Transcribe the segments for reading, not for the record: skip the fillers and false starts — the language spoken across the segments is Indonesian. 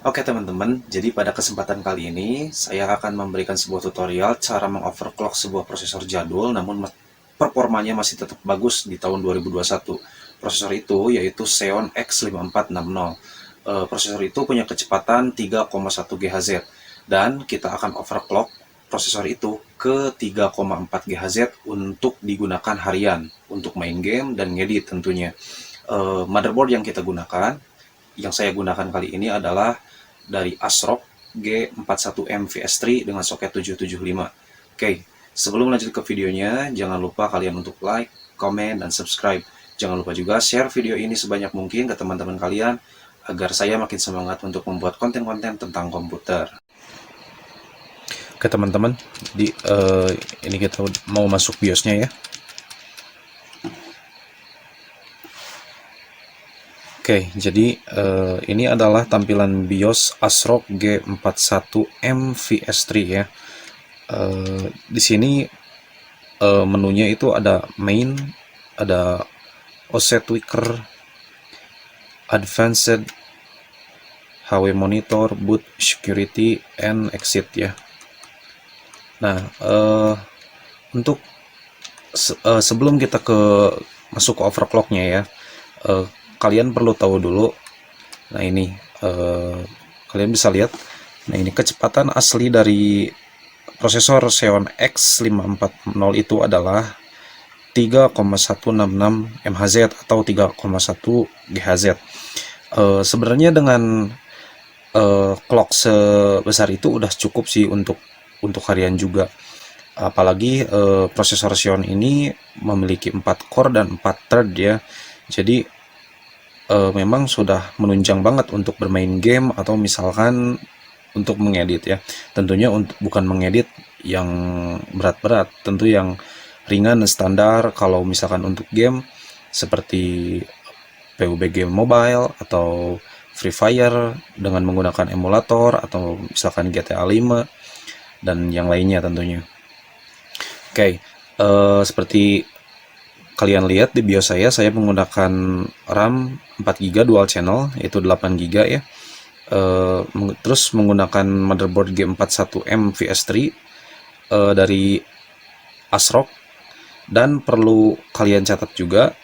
Oke teman-teman, jadi pada kesempatan kali ini saya akan memberikan sebuah tutorial cara mengoverclock sebuah prosesor jadul namun performanya masih tetap bagus di tahun 2021. Prosesor itu yaitu Xeon X5460. Prosesor itu punya kecepatan 3,1 GHz dan kita akan overclock prosesor itu ke 3,4 GHz untuk digunakan harian untuk main game dan ngedit tentunya. Motherboard yang kita gunakan, yang saya gunakan kali ini adalah dari ASRock G41M VS3 dengan soket 775. Oke, sebelum lanjut ke videonya, jangan lupa kalian untuk like, komen, dan subscribe. Jangan lupa juga share video ini sebanyak mungkin ke teman-teman kalian agar saya makin semangat untuk membuat konten-konten tentang komputer. Oke teman-teman, ini kita mau masuk BIOS-nya ya. Oke, jadi ini adalah tampilan BIOS ASRock G41M VS3 ya. Di sini menunya itu ada main, ada OC tweaker, advanced, HW monitor, boot, security, and exit ya. Nah, untuk sebelum kita masuk ke overclocknya ya, kalian perlu tahu dulu. Nah ini kalian bisa lihat. Nah ini kecepatan asli dari prosesor Xeon X540 itu adalah 3,166 MHz atau 3,1 GHz. Sebenarnya dengan clock sebesar itu udah cukup sih untuk harian juga. Apalagi prosesor Xeon ini memiliki 4 core dan 4 thread ya. Jadi memang sudah menunjang banget untuk bermain game atau misalkan untuk mengedit ya. Tentunya bukan mengedit yang berat-berat, tentu yang ringan standar. Kalau misalkan untuk game seperti PUBG Mobile atau Free Fire dengan menggunakan emulator atau misalkan GTA 5 dan yang lainnya tentunya. Oke, seperti kalian lihat di BIOS saya menggunakan RAM 4GB dual channel, yaitu 8GB ya. Terus menggunakan motherboard G41M VS3 dari ASRock. Dan perlu kalian catat juga,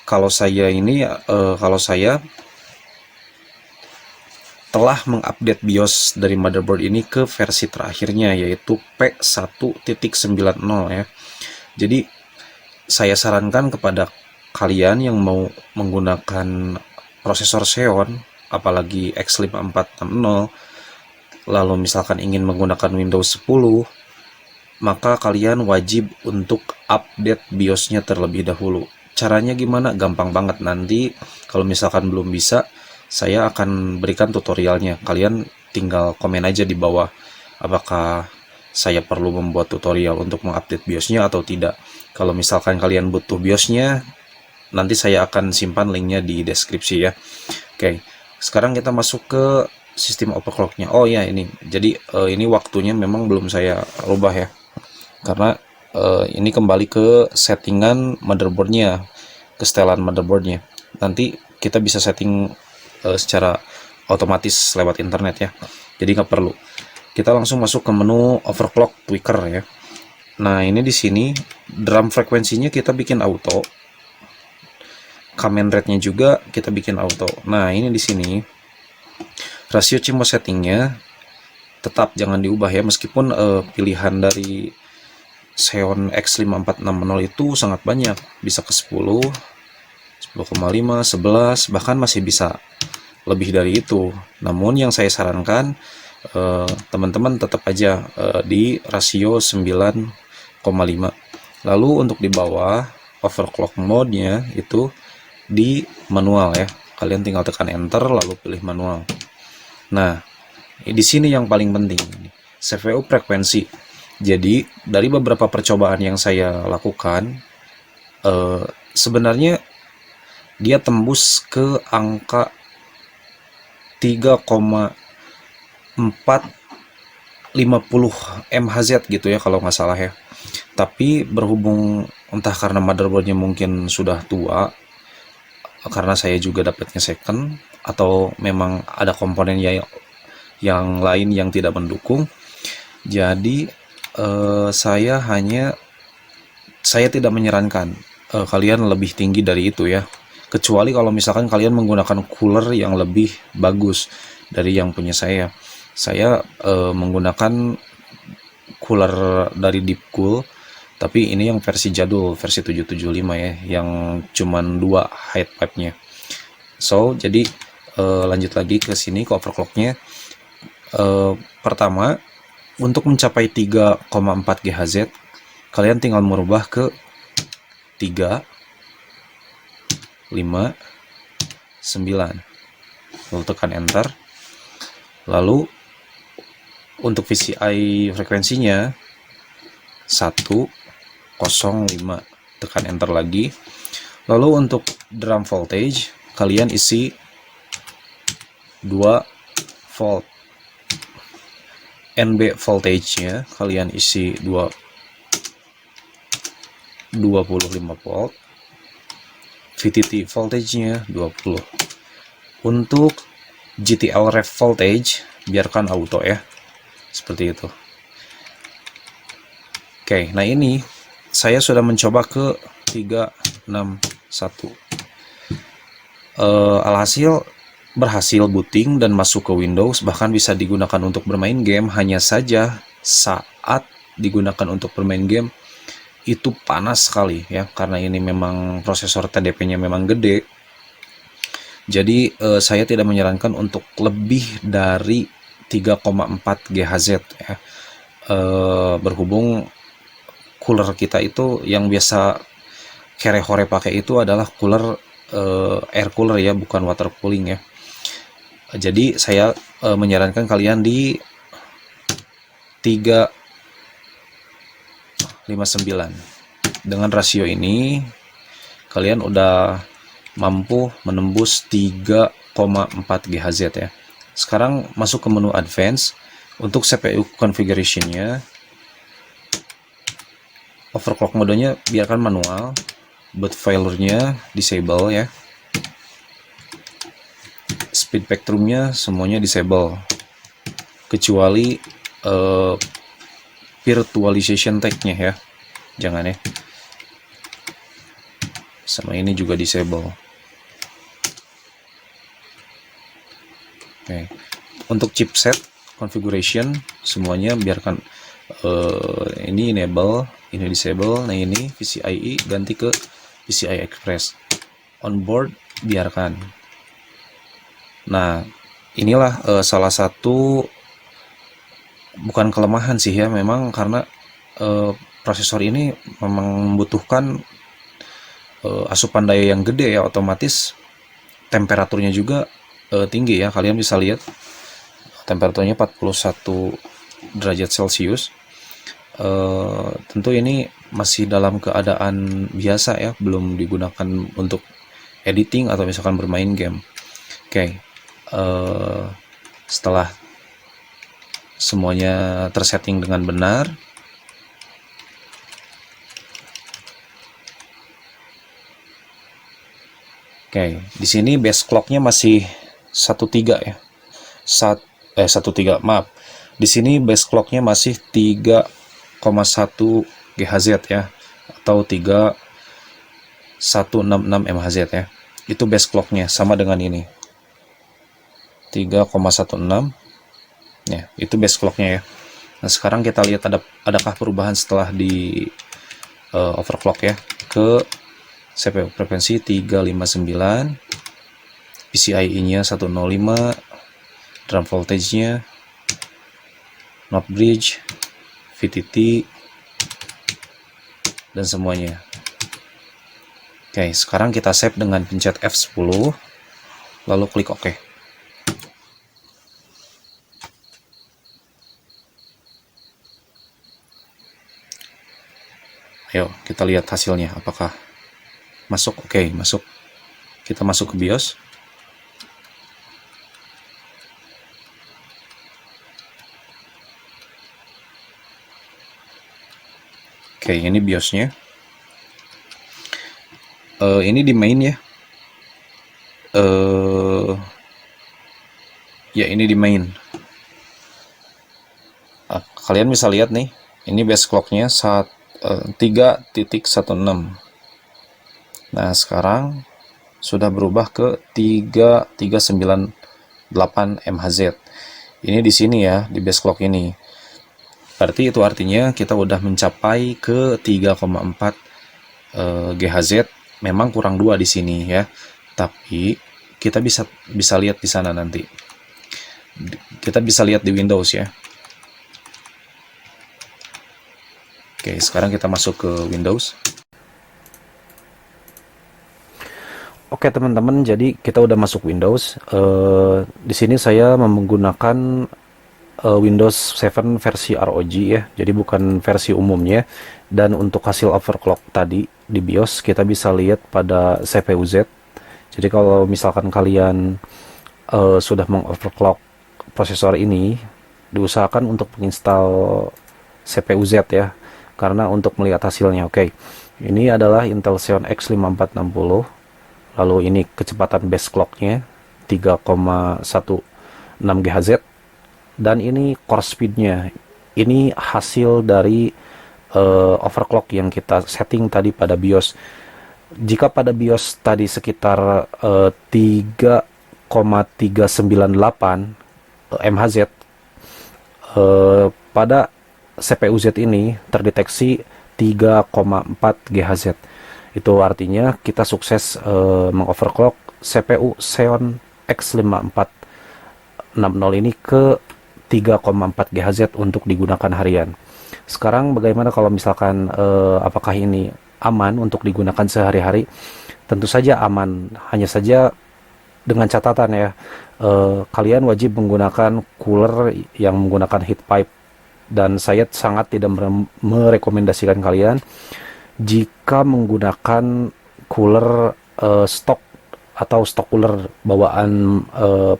kalau saya telah mengupdate BIOS dari motherboard ini ke versi terakhirnya, yaitu P1.90 ya. Jadi saya sarankan kepada kalian yang mau menggunakan prosesor Xeon, apalagi X5460, lalu misalkan ingin menggunakan Windows 10, maka kalian wajib untuk update BIOS-nya terlebih dahulu. Caranya gimana? Gampang banget. Nanti kalau misalkan belum bisa, saya akan berikan tutorialnya. Kalian tinggal komen aja di bawah apakah saya perlu membuat tutorial untuk mengupdate BIOS-nya atau tidak. Kalau misalkan kalian butuh BIOS-nya, nanti saya akan simpan linknya di deskripsi ya. Oke, sekarang kita masuk ke sistem overclock-nya. Oh ya, ini. Jadi ini waktunya memang belum saya rubah ya. Karena ini kembali ke settingan motherboard-nya, ke setelan motherboard-nya. Nanti kita bisa setting secara otomatis lewat internet ya. Jadi nggak perlu. Kita langsung masuk ke menu overclock tweaker ya. Nah, ini di sini drum frekuensinya kita bikin auto. Command rate-nya juga kita bikin auto. Nah, ini di sini rasio CMOS settingnya tetap jangan diubah ya, meskipun pilihan dari Xeon X5460 itu sangat banyak, bisa ke 10, 10,5, 11, bahkan masih bisa lebih dari itu. Namun yang saya sarankan teman-teman tetap aja di rasio 9,5. Lalu untuk di bawah overclock mode-nya itu di manual ya. Kalian tinggal tekan enter lalu pilih manual. Nah, di sini yang paling penting CPU frekuensi. Jadi dari beberapa percobaan yang saya lakukan, sebenarnya dia tembus ke angka 3,450 MHz gitu ya kalau nggak salah ya. Tapi berhubung entah karena motherboardnya mungkin sudah tua, karena saya juga dapatnya second, atau memang ada komponen yang lain yang tidak mendukung. Jadi saya tidak menyarankan kalian lebih tinggi dari itu ya, kecuali kalau misalkan kalian menggunakan cooler yang lebih bagus dari yang punya saya menggunakan cooler dari Deepcool, tapi ini yang versi jadul, versi 775 ya, yang cuman 2 height pipe-nya. So jadi lanjut lagi ke sini ke overclocknya. Pertama, untuk mencapai 3,4 GHz kalian tinggal merubah ke 3, 5, 9, lalu tekan enter. Lalu untuk VCI frekuensinya 105, tekan enter lagi. Lalu untuk drum voltage kalian isi 2 volt. NB voltage-nya kalian isi 25 volt. VTT voltage-nya 20. Untuk GTL ref voltage biarkan auto ya, seperti itu. Oke, nah ini saya sudah mencoba ke 361. Alhasil berhasil booting dan masuk ke Windows, bahkan bisa digunakan untuk bermain game. Hanya saja saat digunakan untuk bermain game itu panas sekali ya, karena ini memang prosesor TDP-nya memang gede. Jadi saya tidak menyarankan untuk lebih dari 3,4 GHz ya. Berhubung cooler kita itu yang biasa Kerehore pakai itu adalah cooler air cooler ya, bukan water cooling ya. Jadi saya menyarankan kalian di 359. Dengan rasio ini kalian udah mampu menembus 3,4 GHz ya. Sekarang masuk ke menu advance. Untuk CPU configuration-nya, overclock modenya biarkan manual, boot failure-nya disable ya. Speed spectrumnya semuanya disable, kecuali virtualization tag-nya ya, jangan ya. Sama ini juga disable. Oke. Untuk chipset configuration semuanya biarkan ini enable, ini disable. Nah ini PCIe ganti ke PCI Express. Onboard biarkan. Nah inilah salah satu, bukan kelemahan sih ya, memang karena prosesor ini memang membutuhkan asupan daya yang gede ya, otomatis temperaturnya juga tinggi ya. Kalian bisa lihat temperaturnya 41 derajat Celcius. Tentu ini masih dalam keadaan biasa ya, belum digunakan untuk editing atau misalkan bermain game. Oke. Setelah semuanya tersetting dengan benar, oke, di sini base clocknya masih 13 ya. 13, maaf. Di sini base clocknya masih 3,1 GHz ya, atau 3166 MHz ya. Itu base clocknya, sama dengan ini 3,16 ya, itu base clocknya ya. Nah sekarang kita lihat adakah perubahan setelah di overclock ya, ke CPU frekuensi 359, PCIe nya 105, drum voltage nya, not bridge, VTT, dan semuanya. Oke, sekarang kita save dengan pencet F10 lalu klik OK. Ayo kita lihat hasilnya apakah masuk. Oke, masuk. Kita masuk ke BIOS. Oke, ini BIOSnya. Ini di main ya. Ya, ini di main. Nah, kalian bisa lihat nih, ini base clocknya 3.16. Nah, sekarang sudah berubah ke 3398 MHz. Ini di sini ya, di base clock ini. Berarti itu artinya kita udah mencapai ke 3,4 GHz. Memang kurang 2 di sini ya. Tapi kita bisa lihat di sana nanti. Kita bisa lihat di Windows ya. Oke, sekarang kita masuk ke Windows. Oke teman-teman, jadi kita udah masuk Windows. Di sini saya menggunakan Windows 7 versi ROG ya, jadi bukan versi umumnya. Dan untuk hasil overclock tadi di BIOS kita bisa lihat pada CPU Z. Jadi kalau misalkan kalian sudah mengoverclock prosesor ini, diusahakan untuk menginstal CPU Z ya, karena untuk melihat hasilnya. Oke, ini adalah Intel Xeon X5460. Lalu ini kecepatan base clocknya 3,16 GHz, dan ini core speednya. Ini hasil dari overclock yang kita setting tadi pada BIOS. Jika pada BIOS tadi sekitar 3,398 MHz, pada CPU Z ini terdeteksi 3,4 GHz. Itu artinya kita sukses mengoverclock CPU Xeon X5460 ini ke 3,4 GHz untuk digunakan harian. Sekarang bagaimana kalau misalkan apakah ini aman untuk digunakan sehari-hari? Tentu saja aman, hanya saja dengan catatan ya, kalian wajib menggunakan cooler yang menggunakan heat pipe, dan saya sangat tidak merekomendasikan kalian jika menggunakan cooler stok atau stok cooler bawaan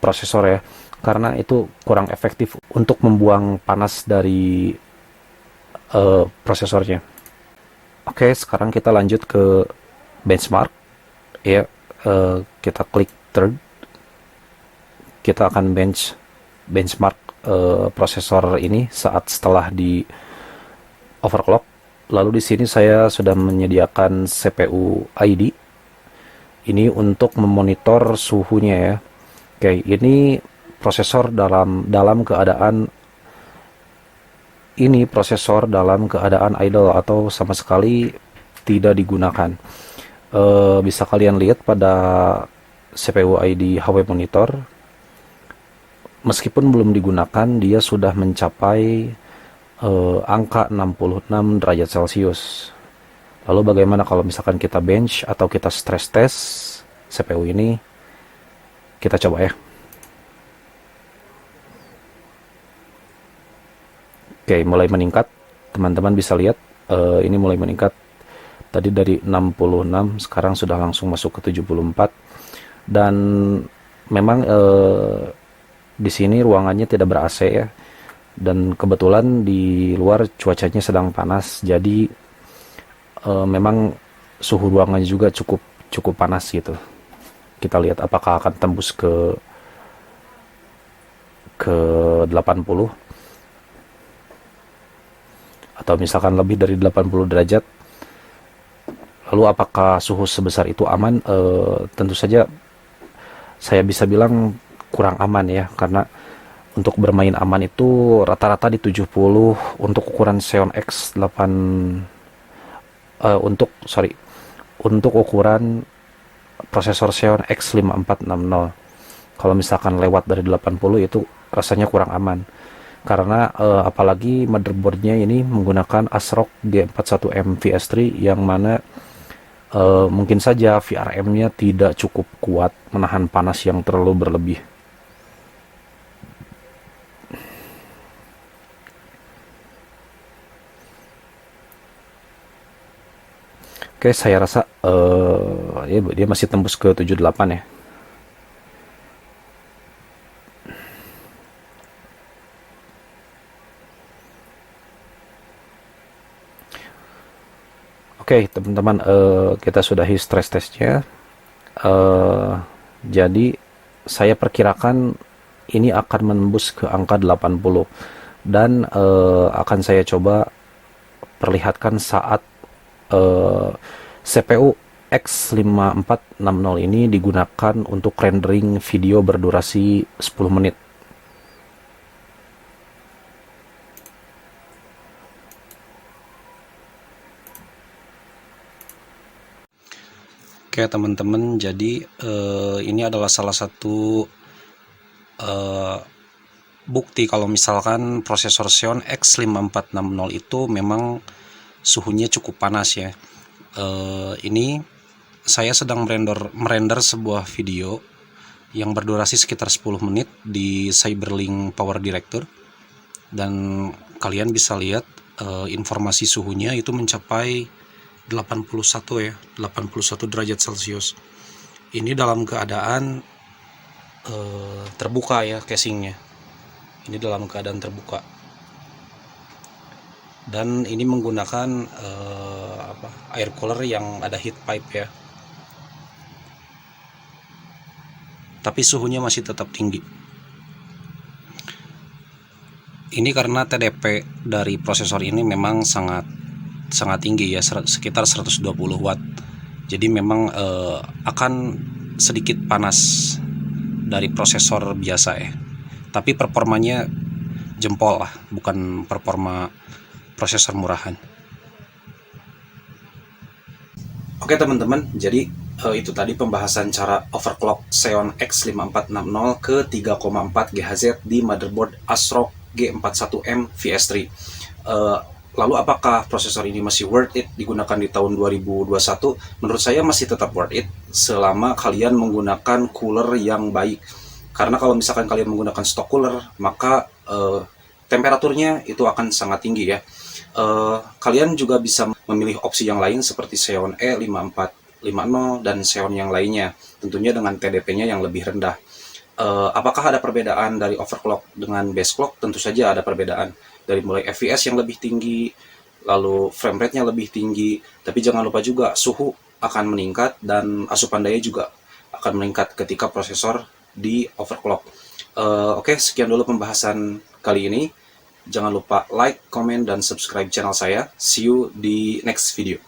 prosesor ya, karena itu kurang efektif untuk membuang panas dari prosesornya. Oke, sekarang kita lanjut ke benchmark ya. Kita klik third, kita akan benchmark prosesor ini saat setelah di overclock. Lalu di sini saya sudah menyediakan CPU ID ini untuk memonitor suhunya ya. Oke, ini prosesor dalam keadaan idle atau sama sekali tidak digunakan. Bisa kalian lihat pada CPU ID HW monitor, meskipun belum digunakan dia sudah mencapai angka 66 derajat Celcius. Lalu bagaimana kalau misalkan kita bench atau kita stress test CPU ini? Kita coba ya. Oke, mulai meningkat. Teman-teman bisa lihat ini mulai meningkat. Tadi dari 66 sekarang sudah langsung masuk ke 74. Dan memang di sini ruangannya tidak ber-AC ya. Dan kebetulan di luar cuacanya sedang panas, jadi memang suhu ruangannya juga cukup panas gitu. Kita lihat apakah akan tembus ke 80 atau misalkan lebih dari 80 derajat. Lalu apakah suhu sebesar itu aman? Tentu saja saya bisa bilang kurang aman ya, karena untuk bermain aman itu rata-rata di 70 untuk ukuran Xeon X8 untuk ukuran prosesor Xeon X5460. Kalau misalkan lewat dari 80 itu rasanya kurang aman, karena apalagi motherboardnya ini menggunakan ASRock G41M VS3 yang mana mungkin saja VRM-nya tidak cukup kuat menahan panas yang terlalu berlebih. Oke, saya rasa dia masih tembus ke 78 ya. Oke, teman-teman, kita sudahi stress testnya. Jadi saya perkirakan ini akan menembus ke angka 80, dan akan saya coba perlihatkan saat CPU X5460 ini digunakan untuk rendering video berdurasi 10 menit. Oke teman-teman, jadi ini adalah salah satu bukti kalau misalkan prosesor Xeon X5460 itu memang suhunya cukup panas ya. Ini saya sedang merender sebuah video yang berdurasi sekitar 10 menit di Cyberlink Power Director, dan kalian bisa lihat informasi suhunya itu mencapai 81 ya, 81 derajat Celcius. Ini dalam keadaan terbuka ya casingnya. Ini dalam keadaan terbuka. Dan ini menggunakan air cooler yang ada heat pipe ya. Tapi suhunya masih tetap tinggi. Ini karena TDP dari prosesor ini memang sangat tinggi ya, sekitar 120 watt. Jadi memang akan sedikit panas dari prosesor biasa ya. Tapi performanya jempol lah, bukan performa prosesor murahan. Oke teman-teman, jadi itu tadi pembahasan cara overclock Xeon X5460 ke 3,4 GHz di motherboard ASRock G41M VS3. Lalu apakah prosesor ini masih worth it digunakan di tahun 2021? Menurut saya masih tetap worth it selama kalian menggunakan cooler yang baik. Karena kalau misalkan kalian menggunakan stock cooler, maka temperaturnya itu akan sangat tinggi ya. Kalian juga bisa memilih opsi yang lain seperti Xeon E5450 dan Xeon yang lainnya, tentunya dengan TDP-nya yang lebih rendah. Apakah ada perbedaan dari overclock dengan base clock? Tentu saja ada perbedaan, dari mulai FPS yang lebih tinggi, lalu frame rate-nya lebih tinggi, tapi jangan lupa juga suhu akan meningkat dan asupan daya juga akan meningkat ketika prosesor di overclock. Oke, sekian dulu pembahasan kali ini. Jangan lupa like, comment, dan subscribe channel saya. See you di next video.